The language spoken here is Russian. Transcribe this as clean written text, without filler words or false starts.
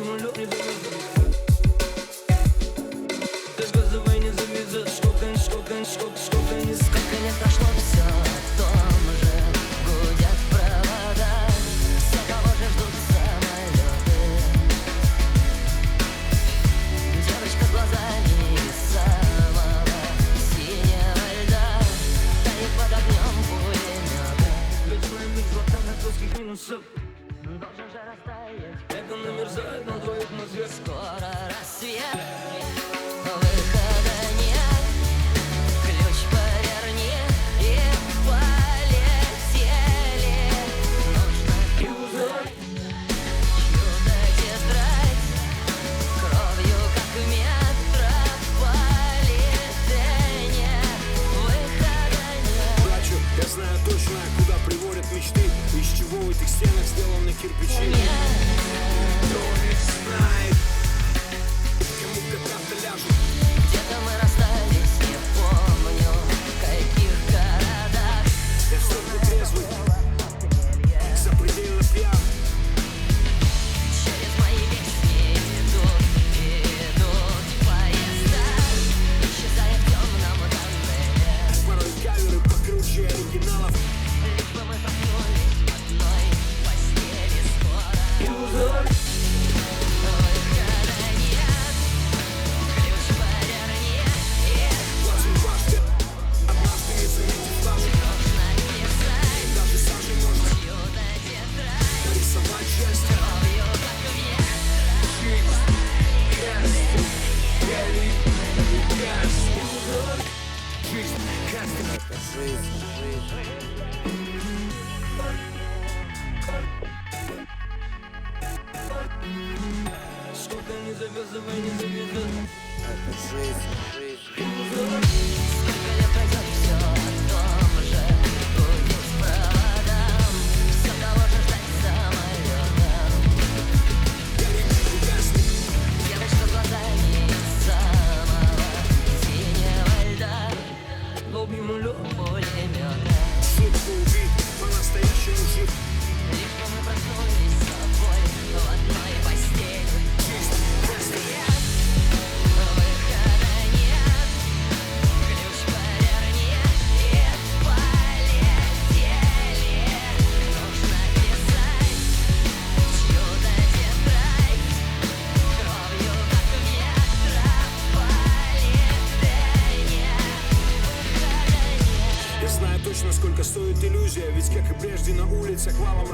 ему лед не завезет. Ты газовой не завезет. Сколько не прошло, все о том же. Гудят провода, все того же ждут самолеты. Девочка глазами самого синего льда стоит под огнем пулемета. Вечная мерзлота на плоских минусах должен же растаять. Это намерзает на твоих мозгах. Скоро рассвет, выхода нет. Ключ поверни и полетели. Нужно юзать чудо-тетрадь, кровью как в метрополитене. Выхода нет. Плачу, я знаю точно, куда приводят мечты, из чего в этих стенах сделаны кирпичи. Кто их знает, кому когда-то ляжут. Где-то мы расстались, не помню, в каких городах. Я столько трезвый, запредельно пьян. Через мои песни идут поезда, исчезая в темном тоннеле. Порой каверы покруче оригиналов. Лишь бы мы проснулись в одной постели скоро. Выхода нет. Ключ поверни и Плачем башня, однажды не заметив флажи. нужно писать Даже сажей можно чудо-тетрадь, нарисовать счастье. кровью как в метро. Жизнь, каждый это жизнь. Сколько не завязывай, не завязывай. Это жизнь. Сколько лет пройдет, все о том же. Гудит проводам, все того же ждать самолетом. Девочка глазами самого синего льда. Лоб ему лед пулемета. Шутку убить, по-настоящему жив. Лишь бы мы проснулись с тобой в одной постели. Выхода нет. Ключ поверни и полетели. Нужно писать чудо-тетрадь, кровью как в метрополитене. Выхода нет. Я знаю точно, сколько стоит иллюзия, ведь как и прежде на улицах валом